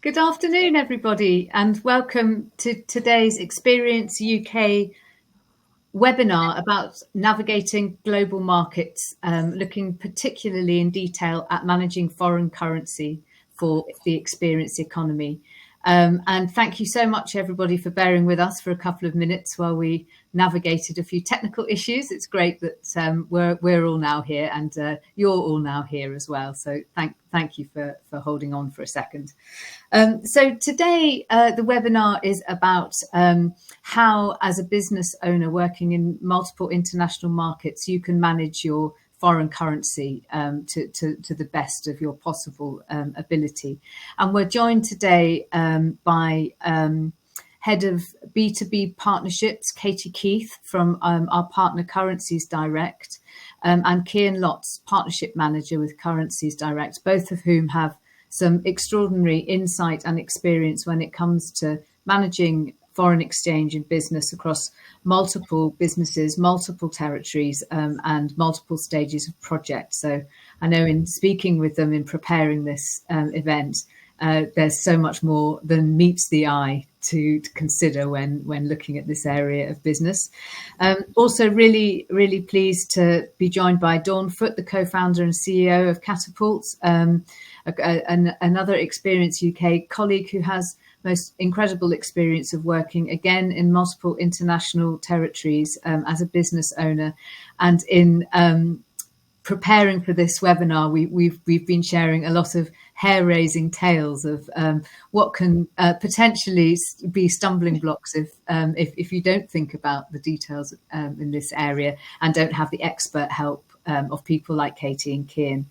Good afternoon, everybody, and welcome to today's Experience UK webinar about navigating global markets, looking particularly in detail at managing foreign currency for the experience economy. And thank you so much, everybody, for bearing with us for a couple of minutes while we navigated a few technical issues. It's great that we're all now here, and you're all now here as well. So thank you for holding on for a second. So today, the webinar is about how, as a business owner working in multiple international markets, you can manage your foreign currency to the best of your possible ability. And we're joined today by Head of B2B Partnerships, Katie Keith, from our partner Currencies Direct, and Kian Lotz, Partnership Manager with Currencies Direct, both of whom have some extraordinary insight and experience when it comes to managing foreign exchange in business across multiple businesses, multiple territories, and multiple stages of projects. So I know in speaking with them in preparing this event, there's so much more than meets the eye to consider when looking at this area of business. Also really pleased to be joined by Dawn Foote, the co-founder and CEO of Katapult, another Experience UK colleague who has most incredible experience of working again in multiple international territories as a business owner. And in preparing for this webinar, we've been sharing a lot of hair-raising tales of what can potentially be stumbling blocks if you don't think about the details in this area and don't have the expert help of people like Katie and Kian.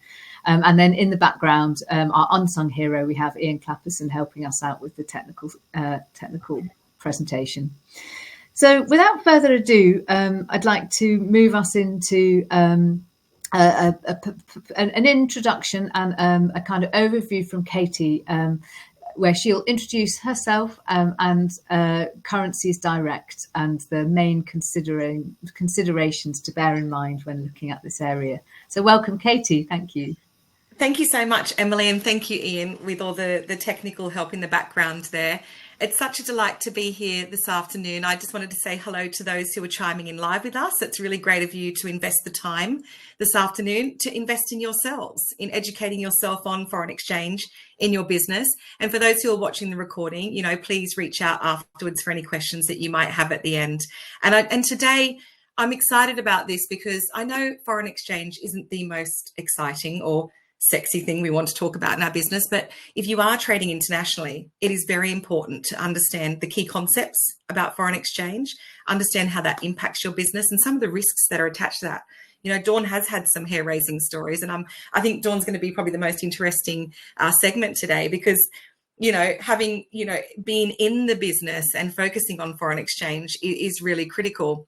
And then in the background, our unsung hero, we have Ian Clapperson helping us out with the technical presentation. So without further ado, I'd like to move us into an introduction and a kind of overview from Katie, where she'll introduce herself and Currencies Direct and the main considerations to bear in mind when looking at this area. So welcome, Katie. Thank you. Thank you so much, Emily, and thank you, Ian, with all the technical help in the background there. It's such a delight to be here this afternoon. I just wanted to say hello to those who are chiming in live with us. It's really great of you to invest the time this afternoon to invest in yourselves, in educating yourself on foreign exchange in your business. And for those who are watching the recording, please reach out afterwards for any questions that you might have at the end. And today, I'm excited about this because I know foreign exchange isn't the most exciting or sexy thing we want to talk about in our business, but if you are trading internationally, it is very important to understand the key concepts about foreign exchange, understand how that impacts your business and some of the risks that are attached to that. Dawn has had some hair-raising stories, and I think Dawn's going to be probably the most interesting segment today because, having, been in the business and focusing on foreign exchange is really critical.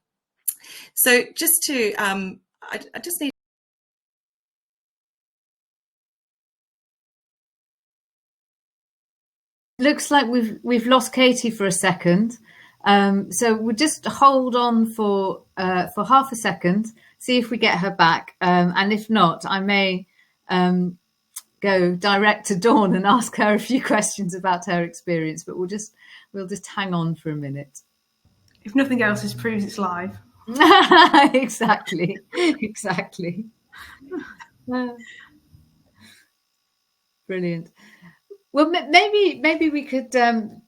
So just to, I just need Looks like we've lost Katie for a second, so we'll just hold on for half a second, see if we get her back, and if not, I may go direct to Dawn and ask her a few questions about her experience. But we'll just hang on for a minute. If nothing else, this proves it's live. Exactly. Brilliant. Well, maybe we could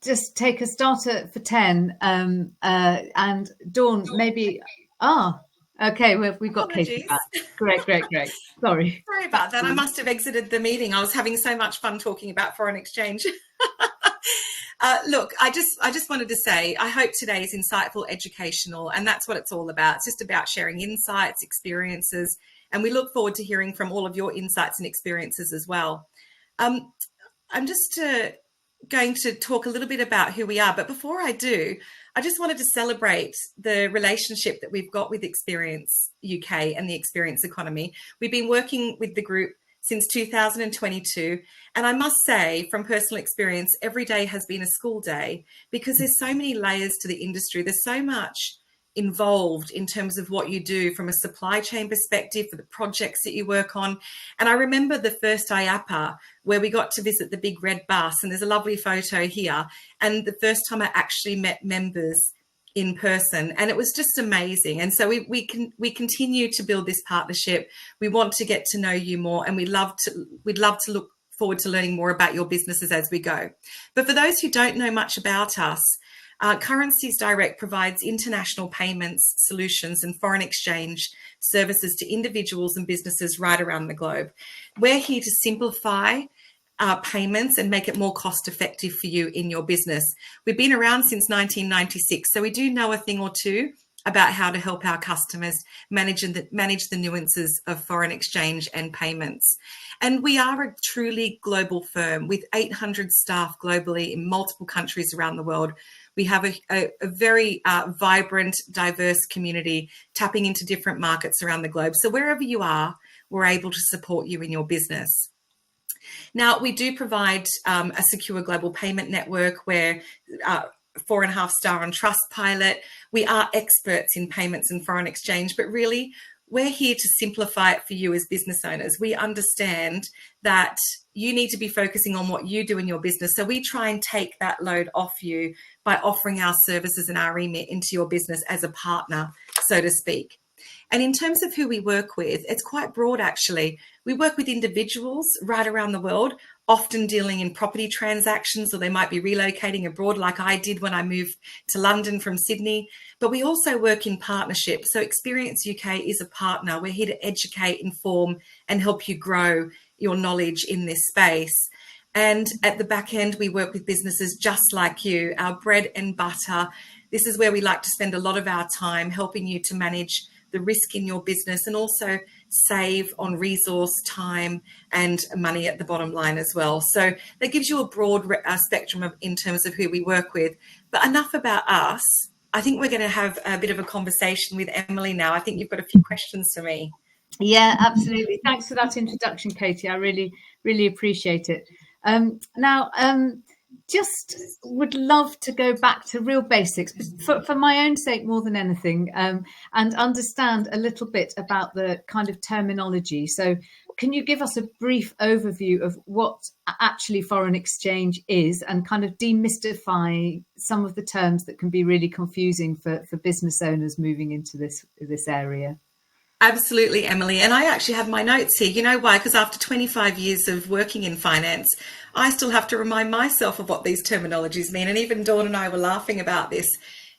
just take a starter for 10, and Dawn, maybe. Okay, we've got Katie back. Great. Sorry about that. I must have exited the meeting. I was having so much fun talking about foreign exchange. Look, I just wanted to say, I hope today is insightful, educational, and that's what it's all about. It's just about sharing insights, experiences, and we look forward to hearing from all of your insights and experiences as well. I'm just going to talk a little bit about who we are. But before I do, I just wanted to celebrate the relationship that we've got with Experience UK and the experience economy. We've been working with the group since 2022. And I must say, from personal experience, every day has been a school day because there's so many layers to the industry. There's so much involved in terms of what you do from a supply chain perspective for the projects that you work on. And I remember the first IAPA where we got to visit the big red bus, and there's a lovely photo here. And the first time I actually met members in person, and it was just amazing. And so we continue to build this partnership. We want to get to know you more, and we'd love to look forward to learning more about your businesses as we go. But for those who don't know much about us, Currencies Direct provides international payments solutions and foreign exchange services to individuals and businesses right around the globe. We're here to simplify payments and make it more cost effective for you in your business. We've been around since 1996, so we do know a thing or two about how to help our customers manage the nuances of foreign exchange and payments. And we are a truly global firm with 800 staff globally in multiple countries around the world. We have a very vibrant, diverse community tapping into different markets around the globe. So wherever you are, we're able to support you in your business. Now, we do provide a secure global payment network where 4.5 star on Trustpilot. We are experts in payments and foreign exchange, but really we're here to simplify it for you as business owners. We understand that you need to be focusing on what you do in your business. So we try and take that load off you by offering our services and our remit into your business as a partner, so to speak. And in terms of who we work with, it's quite broad, actually. We work with individuals right around the world, often dealing in property transactions, or they might be relocating abroad like I did when I moved to London from Sydney. But we also work in partnerships. So Experience UK is a partner. We're here to educate, inform, and help you grow your knowledge in this space. And at the back end, we work with businesses just like you, our bread and butter. This is where we like to spend a lot of our time helping you to manage the risk in your business and also save on resource, time, and money at the bottom line as well. So that gives you a broad spectrum in terms of who we work with. But enough about us. I think we're going to have a bit of a conversation with Emily now. I think you've got a few questions for me. Yeah, absolutely. Thanks for that introduction, Katie. I really, really appreciate it. Just would love to go back to real basics for my own sake more than anything, and understand a little bit about the kind of terminology. So can you give us a brief overview of what actually foreign exchange is and kind of demystify some of the terms that can be really confusing for business owners moving into this area? Absolutely, Emily. And I actually have my notes here. You know why? Because after 25 years of working in finance, I still have to remind myself of what these terminologies mean. And even Dawn and I were laughing about this.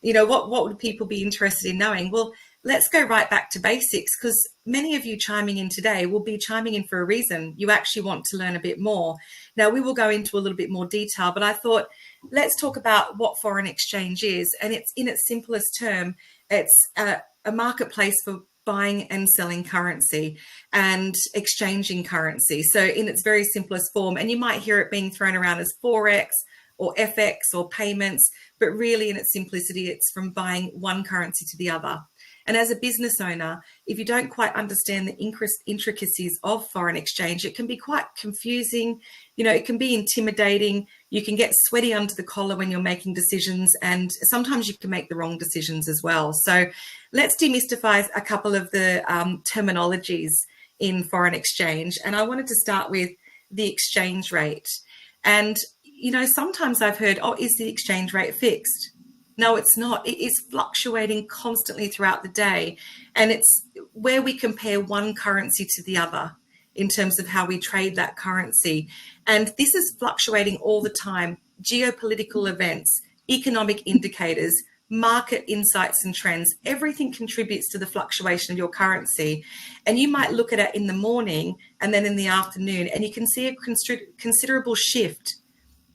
You know, what would people be interested in knowing? Well, let's go right back to basics, because many of you chiming in today will be chiming in for a reason. You actually want to learn a bit more. Now, we will go into a little bit more detail, but I thought let's talk about what foreign exchange is. And it's in its simplest term, it's a marketplace for buying and selling currency and exchanging currency. So in its very simplest form, and you might hear it being thrown around as Forex or FX or payments, but really in its simplicity, it's from buying one currency to the other. And as a business owner, if you don't quite understand the intricacies of foreign exchange, it can be quite confusing. You know, it can be intimidating. You can get sweaty under the collar when you're making decisions, and sometimes you can make the wrong decisions as well. So let's demystify a couple of the terminologies in foreign exchange. And I wanted to start with the exchange rate. And, you know, sometimes I've heard, oh, is the exchange rate fixed? No, it's not. It is fluctuating constantly throughout the day. And it's where we compare one currency to the other in terms of how we trade that currency. And this is fluctuating all the time. Geopolitical events, economic indicators, market insights and trends, everything contributes to the fluctuation of your currency. And you might look at it in the morning and then in the afternoon, and you can see a considerable shift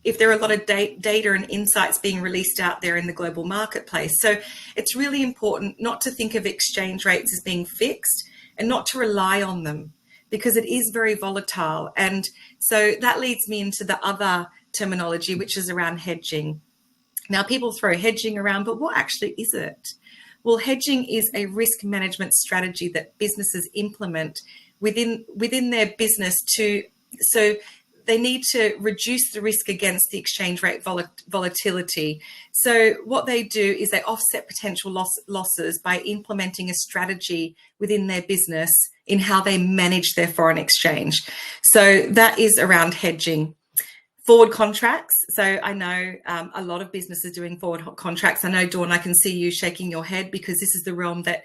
if there are a lot of data and insights being released out there in the global marketplace. So it's really important not to think of exchange rates as being fixed and not to rely on them, because it is very volatile. And so that leads me into the other terminology, which is around hedging. Now, people throw hedging around, but what actually is it? Well, hedging is a risk management strategy that businesses implement within their business they need to reduce the risk against the exchange rate volatility. So what they do is they offset potential losses by implementing a strategy within their business in how they manage their foreign exchange. So that is around hedging. Forward contracts. So I know a lot of businesses doing forward contracts. I know, Dawn, I can see you shaking your head because this is the realm that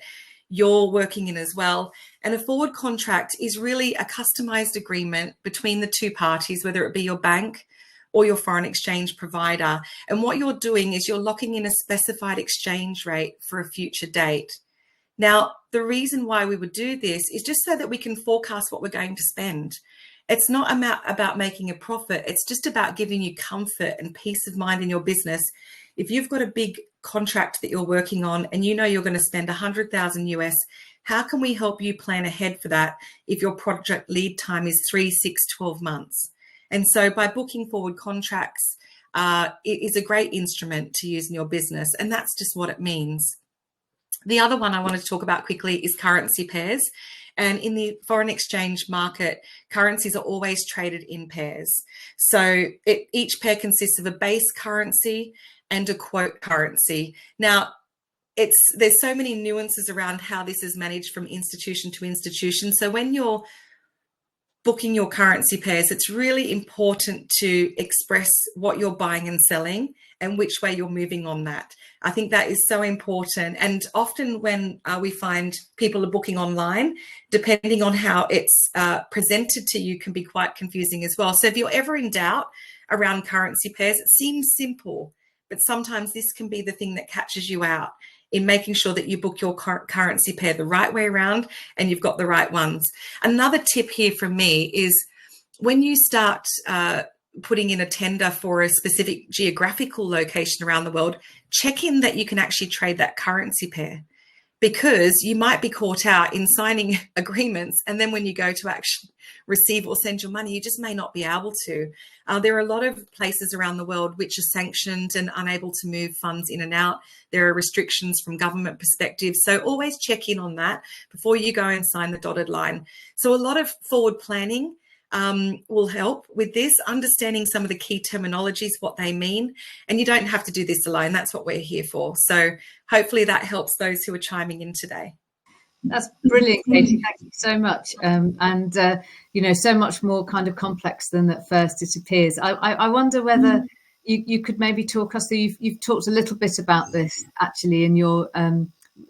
you're working in as well. And a forward contract is really a customized agreement between the two parties, whether it be your bank or your foreign exchange provider. And what you're doing is you're locking in a specified exchange rate for a future date. Now, the reason why we would do this is just so that we can forecast what we're going to spend. It's not about making a profit. It's just about giving you comfort and peace of mind in your business. If you've got a big contract that you're working on and you know you're going to spend 100,000 US, how can we help you plan ahead for that if your project lead time is 3, 6, 12 months? And so by booking forward contracts, it is a great instrument to use in your business. And that's just what it means. The other one I wanted to talk about quickly is currency pairs. And in the foreign exchange market, currencies are always traded in pairs. So each pair consists of a base currency and a quote currency. Now, there's so many nuances around how this is managed from institution to institution. So when you're booking your currency pairs, it's really important to express what you're buying and selling and which way you're moving on that. I think that is so important. And often when we find people are booking online, depending on how it's presented to you can be quite confusing as well. So if you're ever in doubt around currency pairs, it seems simple, but sometimes this can be the thing that catches you out in making sure that you book your currency pair the right way around and you've got the right ones. Another tip here from me is when you start putting in a tender for a specific geographical location around the world, check in that you can actually trade that currency pair, because you might be caught out in signing agreements and then when you go to actually receive or send your money, you just may not be able to. There are a lot of places around the world which are sanctioned and unable to move funds in and out. There are restrictions from government perspective. So always check in on that before you go and sign the dotted line. So a lot of forward planning will help with this, understanding some of the key terminologies, what they mean. And you don't have to do this alone. That's what we're here for. So hopefully that helps those who are chiming in today. That's brilliant, Katie. Thank you so much. So much more kind of complex than at first it appears. I wonder whether you could maybe talk us through. You've talked a little bit about this actually in your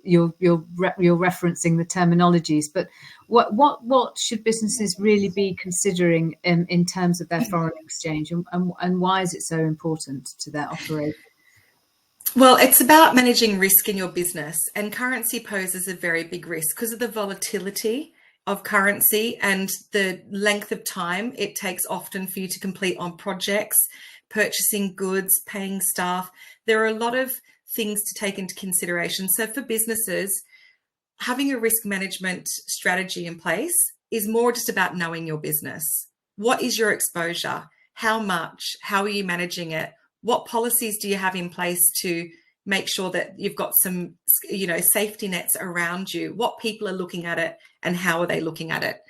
referencing the terminologies, but what should businesses really be considering in terms of their foreign exchange, and why is it so important to their operation? Well, it's about managing risk in your business, and currency poses a very big risk because of the volatility of currency and the length of time it takes often for you to complete on projects, purchasing goods, paying staff. There are a lot of things to take into consideration. So for businesses, having a risk management strategy in place is more just about knowing your business. What is your exposure? How much? How are you managing it? What policies do you have in place to make sure that you've got some, safety nets around you? What people are looking at it and how are they looking at it?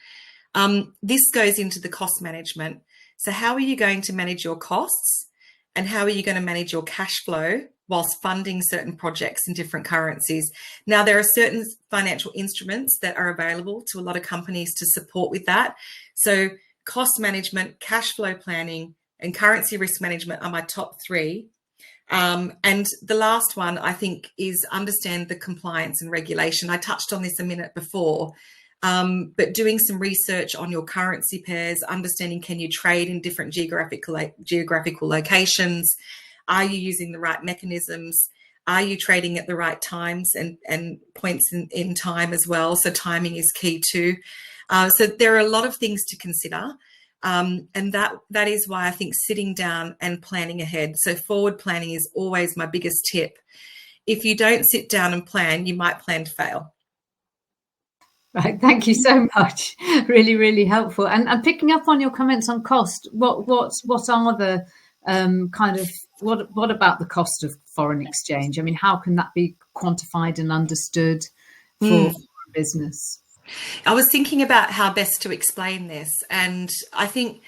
This goes into the cost management. So how are you going to manage your costs and how are you going to manage your cash flow whilst funding certain projects in different currencies? Now, there are certain financial instruments that are available to a lot of companies to support with that. So cost management, cash flow planning, and currency risk management are my top three. And the last one, I think, is understand the compliance and regulation. I touched on this a minute before, but doing some research on your currency pairs, understanding can you trade in different geographical locations? Are you using the right mechanisms? Are you trading at the right times and points in time as well? So timing is key too. So there are a lot of things to consider. And that is why I think sitting down and planning ahead. So forward planning is always my biggest tip. If you don't sit down and plan, you might plan to fail. Right, thank you so much. Really, really helpful. And picking up on your comments on cost, what are the what about the cost of foreign exchange? I mean, how can that be quantified and understood for business? I was thinking about how best to explain this, and I think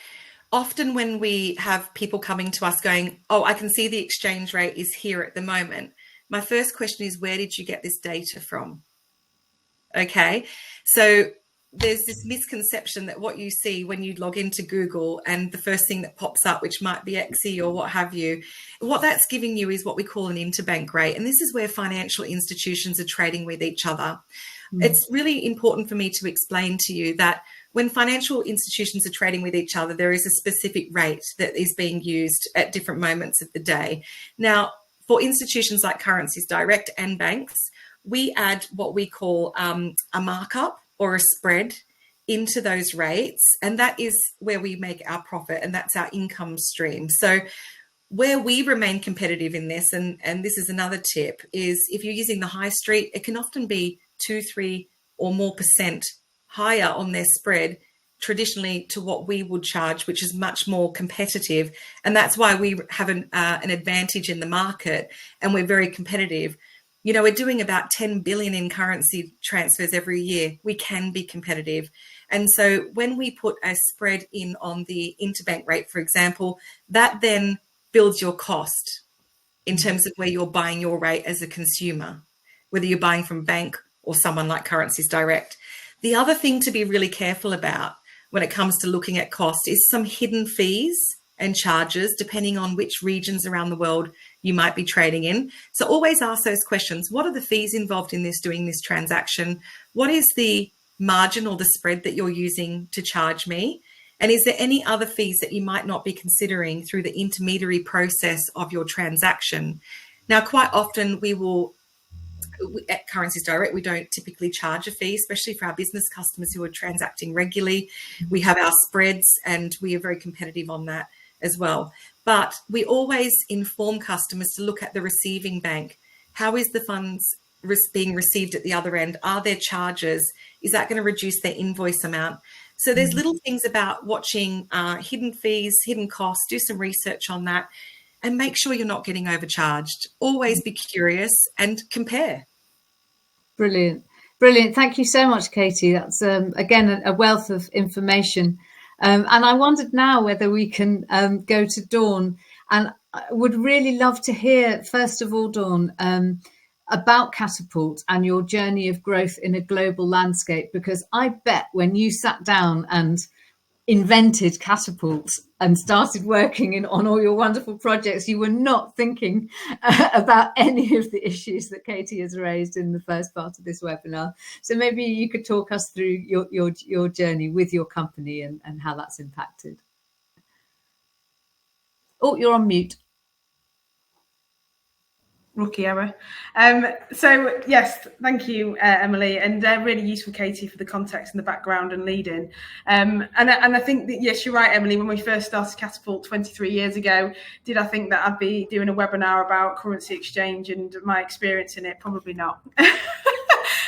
often when we have people coming to us going, oh, I can see the exchange rate is here at the moment. My first question is, where did you get this data from? Okay, so there's this misconception that what you see when you log into Google and the first thing that pops up, which might be XE or what have you, what that's giving you is what we call an interbank rate. And this is where financial institutions are trading with each other. It's really important for me to explain to you that when financial institutions are trading with each other, there is a specific rate that is being used at different moments of the day. Now, for institutions like Currencies Direct and banks, we add what we call a markup or a spread into those rates, and that is where we make our profit, and that's our income stream. So where we remain competitive in this, and this is another tip, is if you're using the high street, it can often be 2, 3 or more % higher on their spread traditionally to what we would charge, which is much more competitive. And that's why we have an advantage in the market, and we're very competitive. You know, we're doing about 10 billion in currency transfers every year. We can be competitive. And so when we put a spread in on the interbank rate, for example, that then builds your cost in terms of where you're buying your rate as a consumer, whether you're buying from bank or someone like Currencies Direct. The other thing to be really careful about when it comes to looking at cost is some hidden fees and charges, depending on which regions around the world you might be trading in. So always ask those questions. What are the fees involved in this, doing this transaction? What is the margin or the spread that you're using to charge me? And is there any other fees that you might not be considering through the intermediary process of your transaction? Now, quite often at Currencies Direct, we don't typically charge a fee, especially for our business customers who are transacting regularly. We have our spreads and we are very competitive on that as well. But we always inform customers to look at the receiving bank. How is the funds being received at the other end? Are there charges? Is that going to reduce their invoice amount? So there's little things about watching hidden fees, hidden costs, do some research on that, and make sure you're not getting overcharged. Always be curious and compare. Brilliant. Brilliant. Thank you so much, Katie. That's, again, a wealth of information. And I wondered now whether we can go to Dawn. And I would really love to hear, first of all, Dawn, about Katapult and your journey of growth in a global landscape, because I bet when you sat down and invented Katapult and started working on all your wonderful projects, you were not thinking about any of the issues that Katie has raised in the first part of this webinar. So maybe you could talk us through your journey with your company and how that's impacted. Oh, you're on mute. Rookie error. So yes, thank you, Emily, and really useful, Katie, for the context and the background and leading. And I think that, yes, you're right, Emily. When we first started Katapult 23 years ago, did I think that I'd be doing a webinar about currency exchange and my experience in it? Probably not.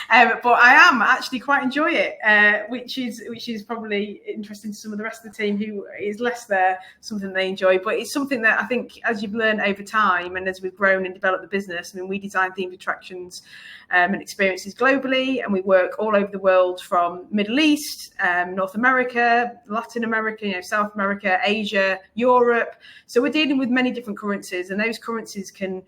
But I am actually quite enjoy it, which is probably interesting to some of the rest of the team who is less there, something they enjoy. But it's something that I think, as you've learned over time and as we've grown and developed the business, I mean, we design themed attractions and experiences globally, and we work all over the world, from Middle East, North America, Latin America, South America, Asia, Europe. So we're dealing with many different currencies, and those currencies can,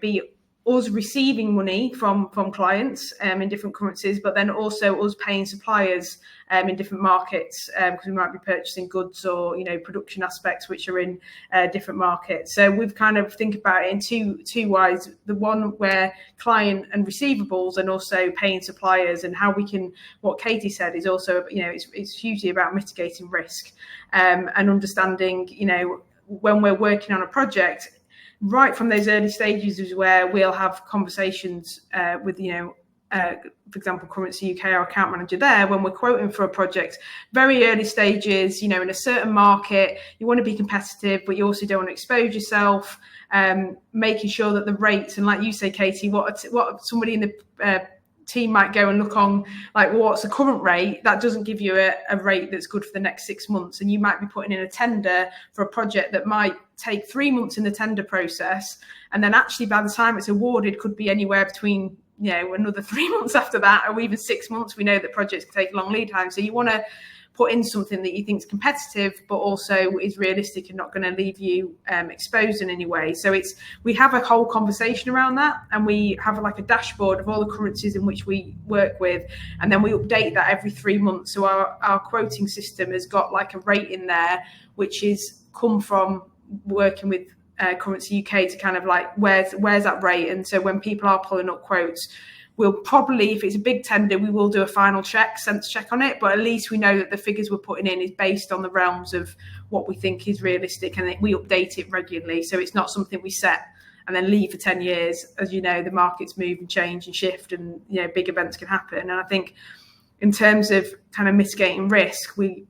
be us receiving money from clients in different currencies, but then also us paying suppliers in different markets, because we might be purchasing goods or production aspects which are in different markets. So we've kind of think about it in two ways: the one where client and receivables, and also paying suppliers, and how we can. What Katie said is also it's hugely about mitigating risk and understanding when we're working on a project. Right from those early stages is where we'll have conversations with, for example, Currency UK, our account manager there, when we're quoting for a project. Very early stages, in a certain market, you want to be competitive, but you also don't want to expose yourself. Making sure that the rates, and like you say, Katie, what somebody in the team might go and look on, like, well, what's the current rate? That doesn't give you a rate that's good for the next 6 months. And you might be putting in a tender for a project that might take 3 months in the tender process. And then actually by the time it's awarded could be anywhere between, another 3 months after that, or even 6 months. We know that projects can take long lead time. So you want to put in something that you think is competitive, but also is realistic and not going to leave you exposed in any way. So we have a whole conversation around that, and we have like a dashboard of all the currencies in which we work with, and then we update that every 3 months. So our quoting system has got like a rate in there, which is come from working with Currency UK to kind of like where's that rate. And so when people are pulling up quotes, we'll probably, if it's a big tender, we will do a final sense check on it, but at least we know that the figures we're putting in is based on the realms of what we think is realistic, and we update it regularly. So it's not something we set and then leave for 10 years. As you know, the markets move and change and shift, and big events can happen. And I think in terms of kind of mitigating risk, we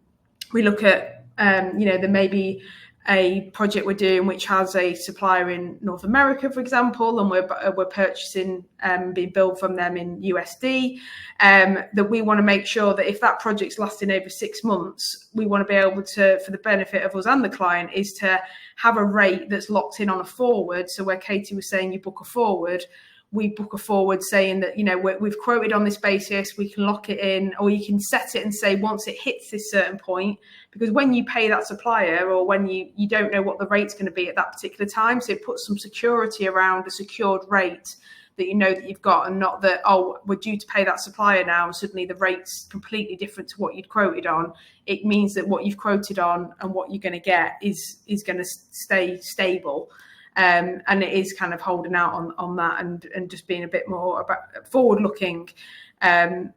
look at there may be a project we're doing which has a supplier in North America, for example, and we're purchasing being billed from them in USD, that we want to make sure that if that project's lasting over 6 months, we want to be able to, for the benefit of us and the client, is to have a rate that's locked in on a forward. So where Katie was saying you book a forward, we book a forward saying that, we've quoted on this basis, we can lock it in, or you can set it and say once it hits this certain point, because when you pay that supplier, or when you don't know what the rate's going to be at that particular time, so it puts some security around a secured rate that that you've got, and not that, oh, we're due to pay that supplier now and suddenly the rate's completely different to what you'd quoted on. It means that what you've quoted on and what you're going to get is going to stay stable. And it is kind of holding out on that, and just being a bit more about forward looking around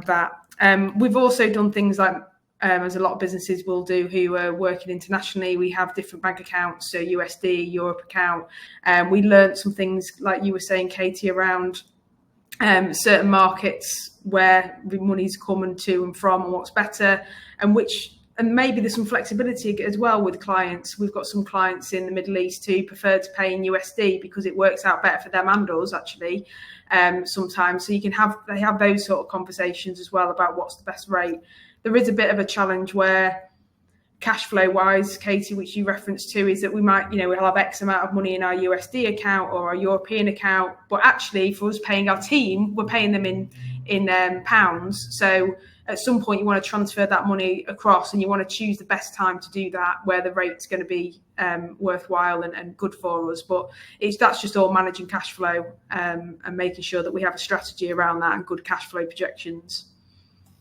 that. We've also done things like, as a lot of businesses will do who are working internationally, we have different bank accounts, so USD, Europe account. We learned some things, like you were saying, Katie, around certain markets where the money's coming to and from, and what's better, and maybe there's some flexibility as well with clients. We've got some clients in the Middle East who prefer to pay in USD because it works out better for them and us, actually, sometimes. So they have those sort of conversations as well about what's the best rate. There is a bit of a challenge where cash flow wise, Katie, which you referenced to, is that we might, we'll have X amount of money in our USD account or our European account, but actually for us paying our team, we're paying them in pounds. So at some point you want to transfer that money across, and you want to choose the best time to do that, where the rate's going to be worthwhile and good for us. But that's just all managing cash flow and making sure that we have a strategy around that and good cash flow projections.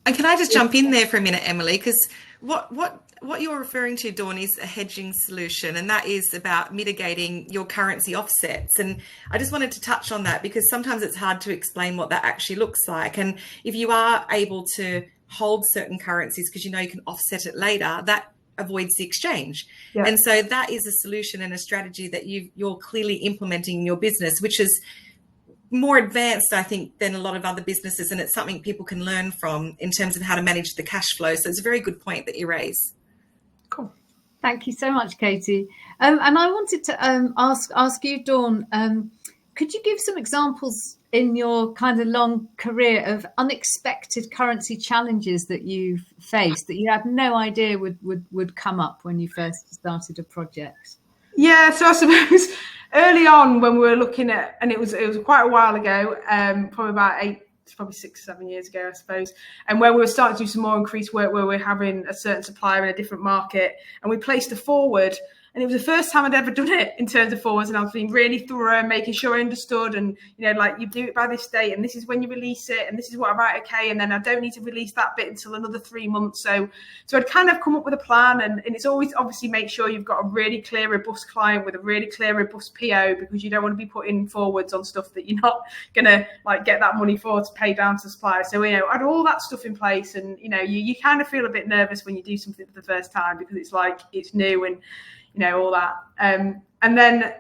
And can I just jump in there for a minute, Emily? Because what you're referring to, Dawn, is a hedging solution, and that is about mitigating your currency offsets. And I just wanted to touch on that, because sometimes it's hard to explain what that actually looks like. And if you are able to hold certain currencies because you can offset it later, that avoids the exchange. Yeah. And so that is a solution and a strategy that you're clearly implementing in your business, which is more advanced, I think, than a lot of other businesses, and it's something people can learn from in terms of how to manage the cash flow. So it's a very good point that you raise. Cool. Thank you so much, Katie. And I wanted to ask you, Dawn, could you give some examples in your kind of long career of unexpected currency challenges that you've faced that you had no idea would come up when you first started a project? Yeah, so I suppose early on when we were looking at, and it was quite a while ago, probably 6 or 7 years ago, I suppose, and where we were starting to do some more increased work where we're having a certain supplier in a different market, and we placed a forward. And it was the first time I'd ever done it in terms of forwards, and I was being really thorough, making sure I understood, and you do it by this date, and this is when you release it, and this is what I write, okay, and then I don't need to release that bit until another 3 months. So I'd kind of come up with a plan, and it's always obviously make sure you've got a really clear, robust client with a really clear, robust PO, because you don't want to be putting forwards on stuff that you're not gonna get that money for to pay down to the supplier. So I had all that stuff in place, and you kind of feel a bit nervous when you do something for the first time, because it's new and all that. And then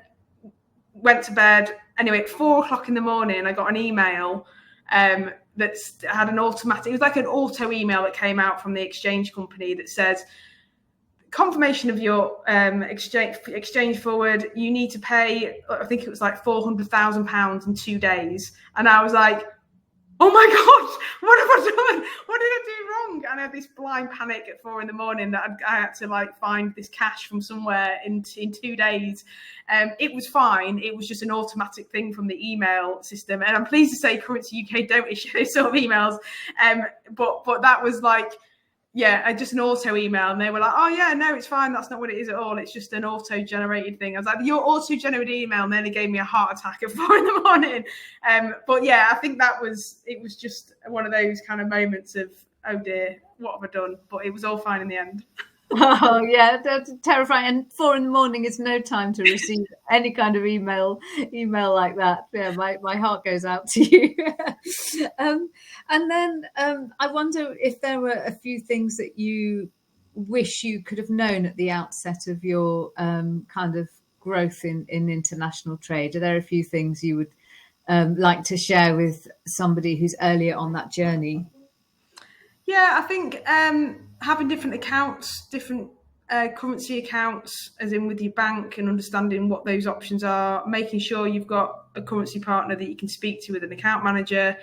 went to bed. Anyway, at 4 o'clock in the morning, I got an email that had an automatic, it was like an auto email that came out from the exchange company that says, confirmation of your exchange forward, you need to pay, I think it was like £400,000 in 2 days. And I was like, oh my God, what have I done? What did I do wrong? And I had this blind panic at 4 a.m. that I had to find this cash from somewhere in 2 days. It was fine. It was just an automatic thing from the email system. And I'm pleased to say Currency UK don't issue those sort of emails. But that was just an auto email, and they were like, oh yeah, no, it's fine, that's not what it is at all, it's just an auto-generated thing. I was like, your auto-generated email nearly gave me a heart attack at 4 a.m. But yeah, I think it was just one of those kind of moments of, oh dear, what have I done? But it was all fine in the end. Oh yeah, that's terrifying. And 4 a.m. is no time to receive any kind of email like that. Yeah, my heart goes out to you. And then I wonder if there were a few things that you wish you could have known at the outset of your kind of growth in international trade. Are there a few things you would like to share with somebody who's earlier on that journey? Yeah, I think having different accounts, different currency accounts, as in with your bank, and understanding what those options are, making sure you've got a currency partner that you can speak to with an account manager.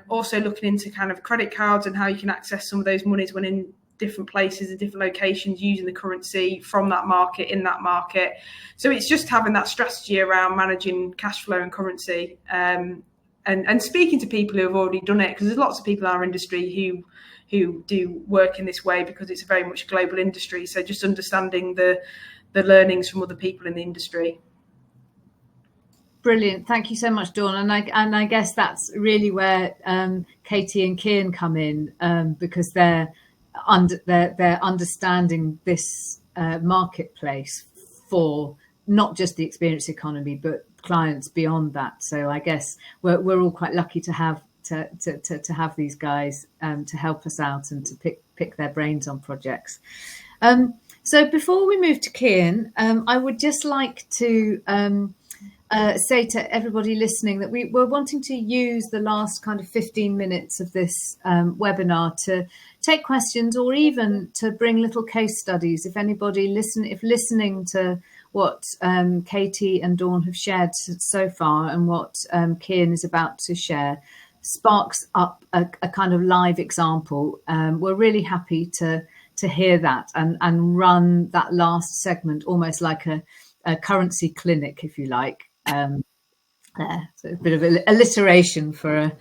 Also looking into kind of credit cards and how you can access some of those monies when in different places and different locations using the currency from that market in that market. So it's just having that strategy around managing cash flow and currency. And speaking to people who have already done it, because there's lots of people in our industry who do work in this way because it's a very much global industry. So just understanding the learnings from other people in the industry. Brilliant. Thank you so much, Dawn. And I guess that's really where Katie and Kian come in, because they're understanding this marketplace for not just the experience economy, but clients beyond that. So I guess we're all quite lucky to have these guys to help us out and to pick their brains on projects. So before we move to Kian, I would just like to say to everybody listening that we're wanting to use the last kind of 15 minutes of this webinar to take questions, or even to bring little case studies. If anybody listening to what Katie and Dawn have shared so far, and what Kian is about to share, sparks up a kind of live example, we're really happy to hear that and run that last segment almost like a currency clinic, if you like. So a bit of alliteration for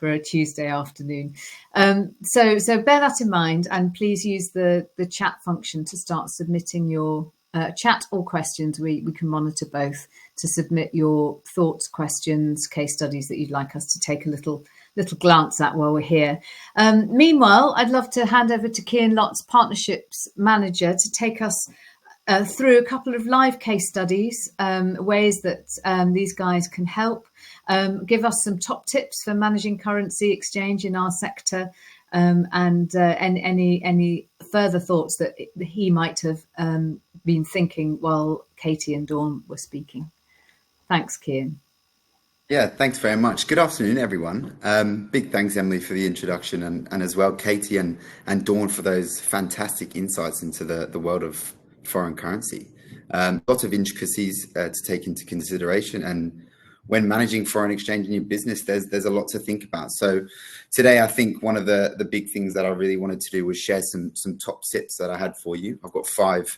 a Tuesday afternoon. So bear that in mind, and please use the chat function to start submitting your chat or questions. We can monitor both to submit your thoughts, questions, case studies that you'd like us to take a little glance at while we're here. Meanwhile, I'd love to hand over to Kian Lotz, Partnerships Manager, to take us through a couple of live case studies, ways that these guys can help, give us some top tips for managing currency exchange in our sector, and any further thoughts that he might have been thinking while Katie and Dawn were speaking. Thanks, Kian. Yeah, thanks very much. Good afternoon, everyone. Big thanks, Emily, for the introduction, and as well Katie and Dawn for those fantastic insights into the world of foreign currency. Lots of intricacies to take into consideration, and when managing foreign exchange in your business, there's a lot to think about. So today, I think one of the big things that I really wanted to do was share some top tips that I had for you. I've got five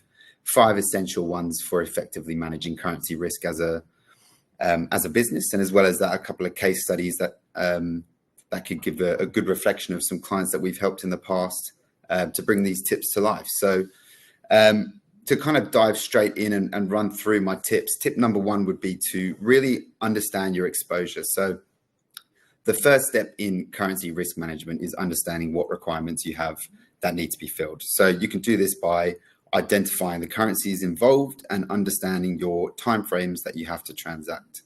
essential ones for effectively managing currency risk as a business, and as well as that, a couple of case studies that could give a good reflection of some clients that we've helped in the past to bring these tips to life. So to kind of dive straight in and run through my tips, tip number one would be to really understand your exposure. So the first step in currency risk management is understanding what requirements you have that need to be filled. So you can do this by identifying the currencies involved and understanding your timeframes that you have to transact.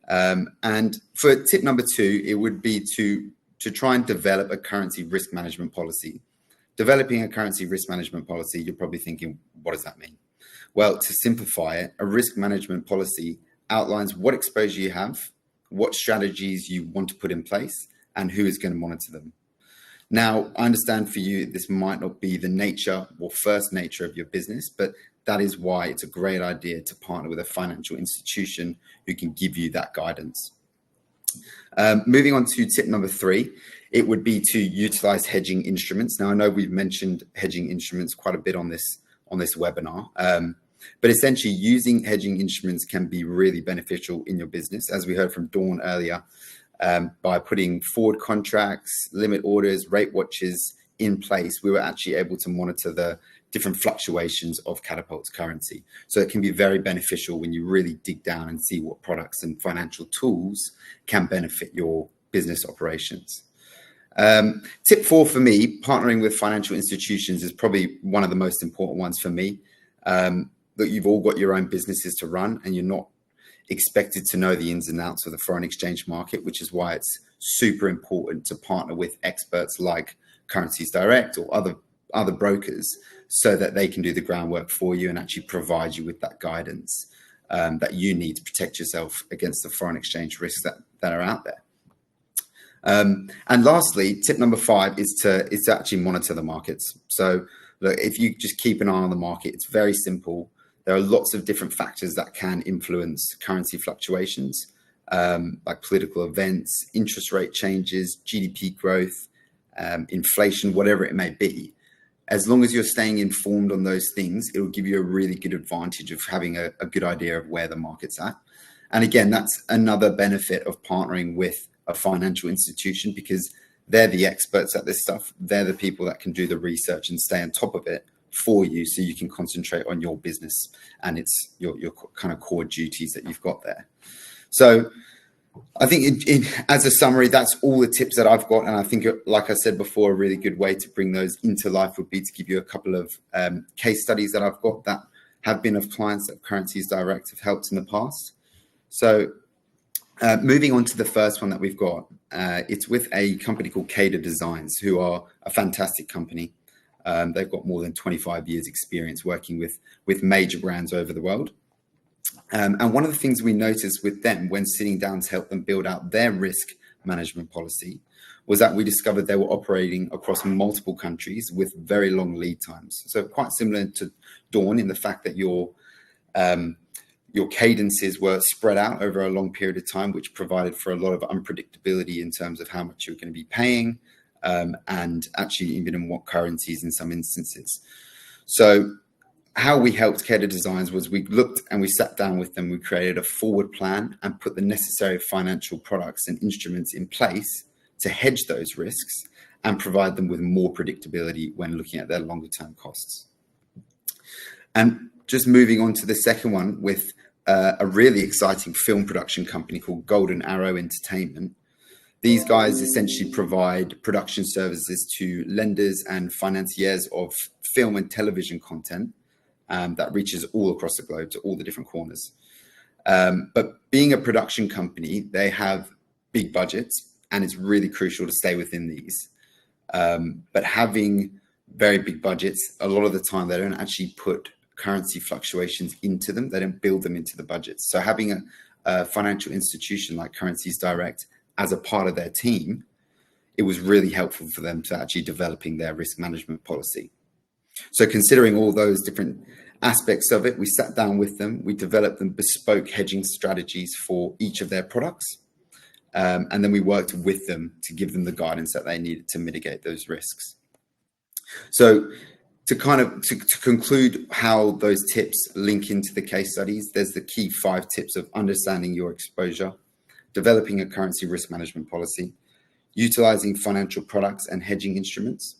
And for tip number two, it would be to try and develop a currency risk management policy. Developing a currency risk management policy, you're probably thinking, what does that mean? Well, to simplify it, a risk management policy outlines what exposure you have, what strategies you want to put in place, and who is going to monitor them. Now, I understand for you, this might not be the nature or first nature of your business, but that is why it's a great idea to partner with a financial institution who can give you that guidance. Moving on to tip number three, it would be to utilize hedging instruments. Now, I know we've mentioned hedging instruments quite a bit on this webinar, but essentially using hedging instruments can be really beneficial in your business, as we heard from Dawn earlier, by putting forward contracts, limit orders, rate watches in place, we were actually able to monitor the different fluctuations of Katapult's currency. So it can be very beneficial when you really dig down and see what products and financial tools can benefit your business operations. Tip 4 for me, partnering with financial institutions, is probably one of the most important ones for me. That you've all got your own businesses to run, and you're not expected to know the ins and outs of the foreign exchange market, which is why it's super important to partner with experts like Currencies Direct or other brokers, so that they can do the groundwork for you and actually provide you with that guidance that you need to protect yourself against the foreign exchange risks that are out there. And lastly, tip number 5 is to actually monitor the markets. So look, if you just keep an eye on the market, it's very simple. There are lots of different factors that can influence currency fluctuations, like political events, interest rate changes, GDP growth, inflation, whatever it may be. As long as you're staying informed on those things, it will give you a really good advantage of having a good idea of where the market's at. And again, that's another benefit of partnering with a financial institution, because they're the experts at this stuff. They're the people that can do the research and stay on top of it for you, so you can concentrate on your business and it's your kind of core duties that you've got there. So I think as a summary, that's all the tips that I've got. And I think, like I said before, a really good way to bring those into life would be to give you a couple of case studies that I've got that have been of clients that Currencies Direct have helped in the past. So moving on to the first one that we've got, it's with a company called Cater Designs, who are a fantastic company. They've got more than 25 years experience working with major brands over the world. And one of the things we noticed with them when sitting down to help them build out their risk management policy was that we discovered they were operating across multiple countries with very long lead times. So quite similar to Dawn in the fact that your cadences were spread out over a long period of time, which provided for a lot of unpredictability in terms of how much you're going to be paying, and actually even in what currencies in some instances. So how we helped Cater Designs was we looked and we sat down with them, we created a forward plan and put the necessary financial products and instruments in place to hedge those risks and provide them with more predictability when looking at their longer term costs. And just moving on to the second one with a really exciting film production company called Golden Arrow Entertainment. These guys essentially provide production services to lenders and financiers of film and television content that reaches all across the globe to all the different corners. But being a production company, they have big budgets and it's really crucial to stay within these. But having very big budgets, a lot of the time they don't actually put currency fluctuations into them. They don't build them into the budgets. So having a financial institution like Currencies Direct as a part of their team, it was really helpful for them to actually developing their risk management policy. So considering all those different aspects of it, we sat down with them, we developed them bespoke hedging strategies for each of their products. And then we worked with them to give them the guidance that they needed to mitigate those risks. So to conclude how those tips link into the case studies, there's the key 5 tips of understanding your exposure, developing a currency risk management policy, utilizing financial products and hedging instruments.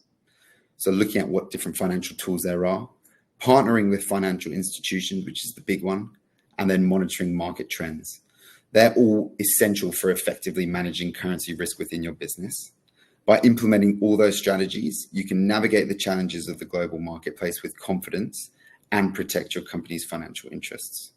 So looking at what different financial tools there are, partnering with financial institutions, which is the big one, and then monitoring market trends. They're all essential for effectively managing currency risk within your business. By implementing all those strategies, you can navigate the challenges of the global marketplace with confidence and protect your company's financial interests.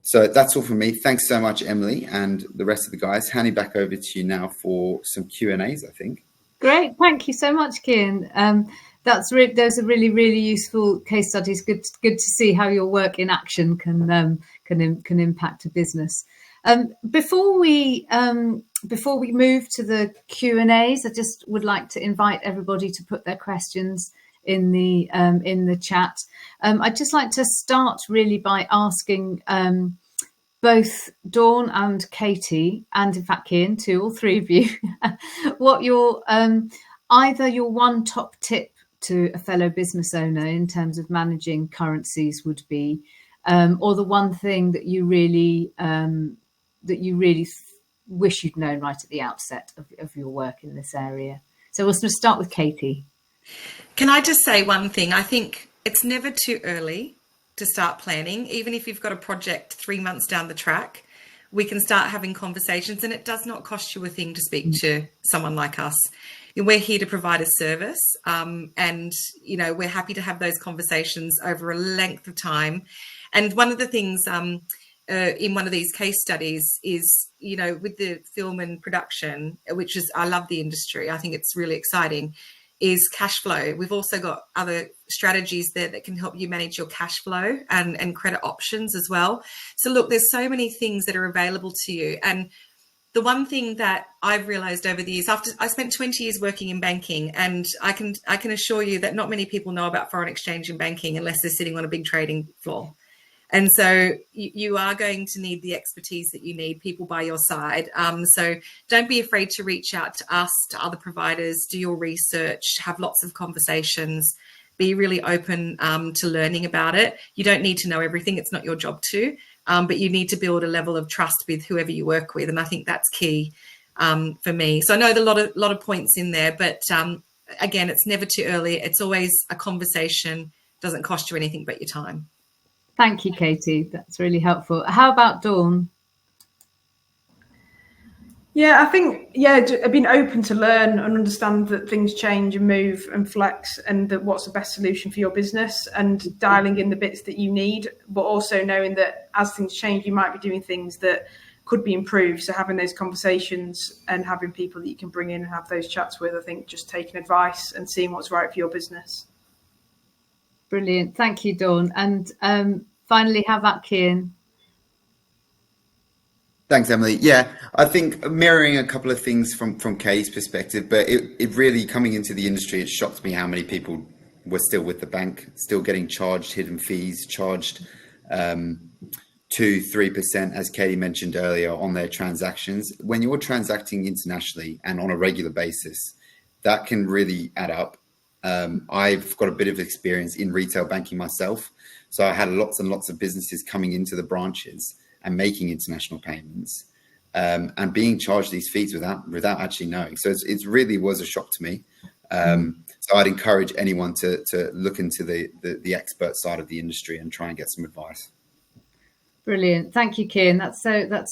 So that's all from me. Thanks so much, Emily, and the rest of the guys. Handing back over to you now for some Q&As, I think. Great, thank you so much, Kian. Those are really, really useful case studies. Good to see how your work in action can impact a business. Before we move to the Q&As, I just would like to invite everybody to put their questions in the chat. I'd just like to start really by asking both Dawn and Katie, and in fact Kian too, all three of you, what your either your one top tip to a fellow business owner in terms of managing currencies would be, or the one thing that you really wish you'd known right at the outset of your work in this area. So we'll start with Katie. Can I just say one thing? I think it's never too early to start planning. Even if you've got a project 3 months down the track, we can start having conversations, and it does not cost you a thing to speak to someone like us. We're here to provide a service, and we're happy to have those conversations over a length of time. And one of the things in one of these case studies is, with the film and production, which is, I love the industry, I think it's really exciting, is cash flow. We've also got other strategies there that can help you manage your cash flow and credit options as well. So look, there's so many things that are available to you. And the one thing that I've realized over the years, after I spent 20 years working in banking, and I can assure you that not many people know about foreign exchange in banking unless they're sitting on a big trading floor. And so you are going to need the expertise that you need, people by your side. So don't be afraid to reach out to us, to other providers, do your research, have lots of conversations, be really open to learning about it. You don't need to know everything. It's not your job to, but you need to build a level of trust with whoever you work with. And I think that's key for me. So I know there's a lot of points in there, but again, it's never too early. It's always a conversation. It doesn't cost you anything but your time. Thank you, Katie. That's really helpful. How about Dawn? Yeah, I think, being open to learn and understand that things change and move and flex, and that what's the best solution for your business, and dialing in the bits that you need, but also knowing that as things change, you might be doing things that could be improved. So having those conversations and having people that you can bring in and have those chats with, I think just taking advice and seeing what's right for your business. Brilliant. Thank you, Dawn. And finally, how about Kian? Thanks, Emily. Yeah, I think mirroring a couple of things from Kay's perspective, but it really, coming into the industry, it shocked me how many people were still with the bank, still getting charged hidden fees, charged 2-3%, as Katie mentioned earlier, on their transactions. When you're transacting internationally and on a regular basis, that can really add up. I've got a bit of experience in retail banking myself. So I had lots and lots of businesses coming into the branches and making international payments and being charged these fees without actually knowing. So it really was a shock to me. So I'd encourage anyone to look into the expert side of the industry and try and get some advice. Brilliant. Thank you, Kian. That's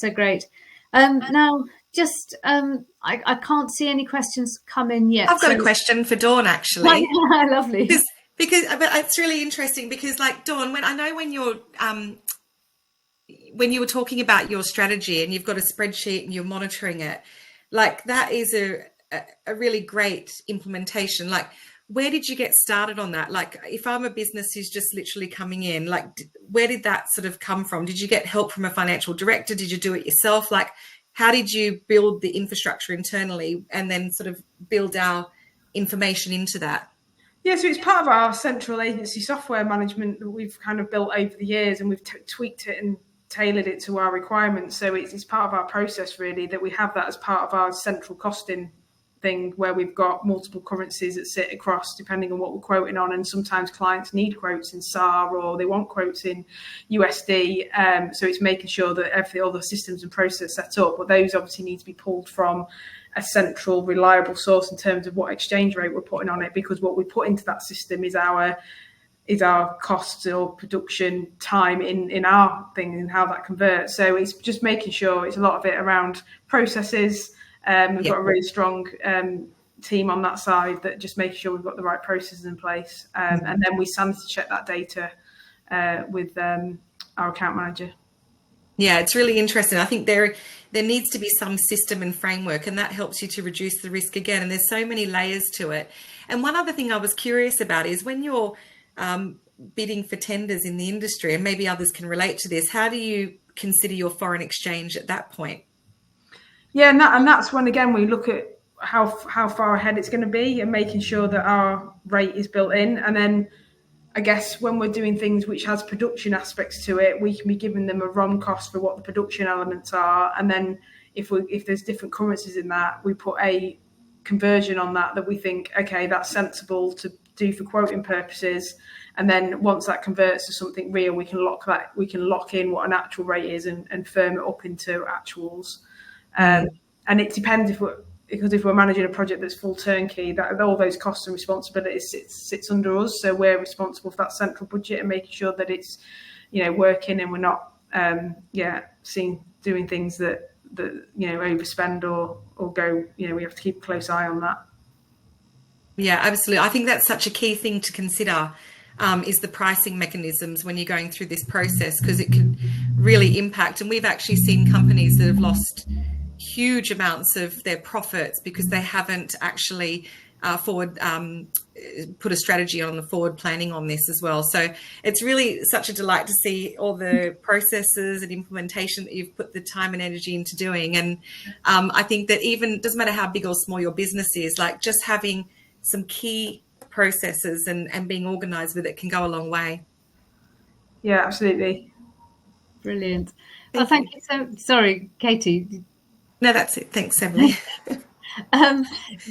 so great. Now, just I can't see any questions come in yet. I've got a question for Dawn, actually. Lovely. Because but it's really interesting because, like, Dawn, when you were talking about your strategy and you've got a spreadsheet and you're monitoring it, like, that is a really great implementation. Like, where did you get started on that? Like, if I'm a business who's just literally coming in, like, where did that sort of come from? Did you get help from a financial director? Did you do it yourself? Like, how did you build the infrastructure internally and then sort of build our information into that? Yeah, so it's part of our central agency software management that we've kind of built over the years, and we've tweaked it and tailored it to our requirements. So it's part of our process, really, that we have that as part of our central costing thing, where we've got multiple currencies that sit across depending on what we're quoting on. And sometimes clients need quotes in SAR or they want quotes in USD. So it's making sure that all the systems and process set up, but those obviously need to be pulled from a central, reliable source in terms of what exchange rate we're putting on it, because what we put into that system is our costs or production time in our thing and how that converts. So it's just making sure it's a lot of it around processes. We've got a really strong team on that side that just makes sure we've got the right processes in place. And then we sanity check that data with our account manager. Yeah, it's really interesting. I think there needs to be some system and framework, and that helps you to reduce the risk again. And there's so many layers to it. And one other thing I was curious about is when you're bidding for tenders in the industry, and maybe others can relate to this, how do you consider your foreign exchange at that point? Yeah, and that's when, again, we look at how far ahead it's going to be and making sure that our rate is built in. And then I guess when we're doing things which has production aspects to it, we can be giving them a ROM cost for what the production elements are. And then if there's different currencies in that, we put a conversion on that we think, okay, that's sensible to do for quoting purposes. And then once that converts to something real, we can lock in what an actual rate is and firm it up into actuals. And it depends because if we're managing a project that's full turnkey, that all those costs and responsibilities sits under us. So we're responsible for that central budget and making sure that it's, working, and we're not doing things that overspend or go. We have to keep a close eye on that. Yeah, absolutely. I think that's such a key thing to consider, is the pricing mechanisms when you're going through this process, because it can really impact. And we've actually seen companies that have lost huge amounts of their profits because they haven't actually put a strategy on the forward planning on this as well. So it's really such a delight to see all the processes and implementation that you've put the time and energy into doing. And I think that even, doesn't matter how big or small your business is, like just having some key processes and being organised with it can go a long way. Yeah, absolutely. Brilliant. Well, thank you so. Sorry, Katie. No, that's it. Thanks, Emily.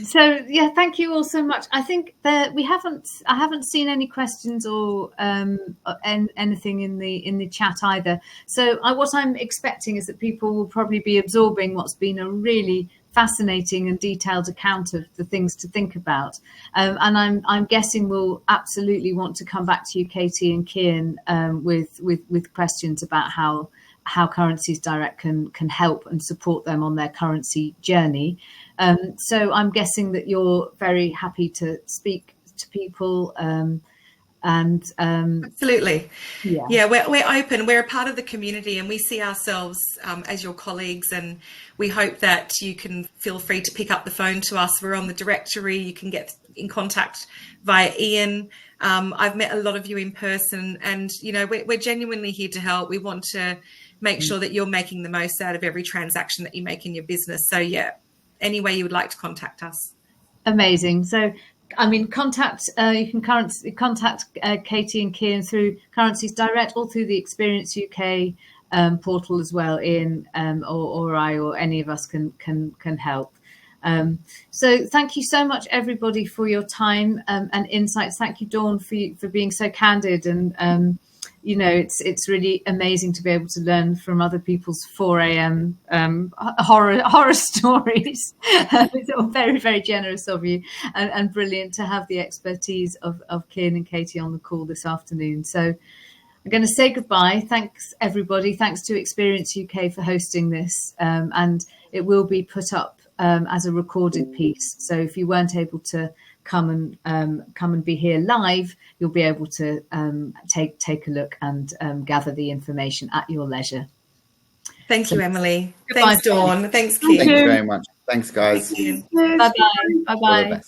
So yeah, thank you all so much. I think that I haven't seen any questions or anything in the chat either. So what I'm expecting is that people will probably be absorbing what's been a really fascinating and detailed account of the things to think about. And I'm guessing we'll absolutely want to come back to you, Katie and Kian, with questions about how Currencies Direct can help and support them on their currency journey. So I'm guessing that you're very happy to speak to people. Absolutely. Yeah, we're open. We're a part of the community, and we see ourselves as your colleagues, and we hope that you can feel free to pick up the phone to us. We're on the directory. You can get in contact via Ian. I've met a lot of you in person, and we're genuinely here to help. We want to make sure that you're making the most out of every transaction that you make in your business. So yeah, any way you would like to contact us. Amazing. So I mean, you can contact Katie and Kian through Currencies Direct or through the Experience UK portal as well. Ian or I or any of us can help. So thank you so much, everybody, for your time and insights. Thank you, Dawn, for being so candid, and it's really amazing to be able to learn from other people's 4 a.m. Horror stories. It's all very, very generous of you, and brilliant to have the expertise of Kian and Katie on the call this afternoon. So I'm going to say goodbye. Thanks, everybody. Thanks to Experience UK for hosting this, and it will be put up as a recorded piece. So if you weren't able to come and be here live, you'll be able to take a look and gather the information at your leisure. Thank you, Emily. Goodbye, thanks, Dawn. Thanks, Kian. Thank you very much. Thanks, guys. Bye bye. Bye bye.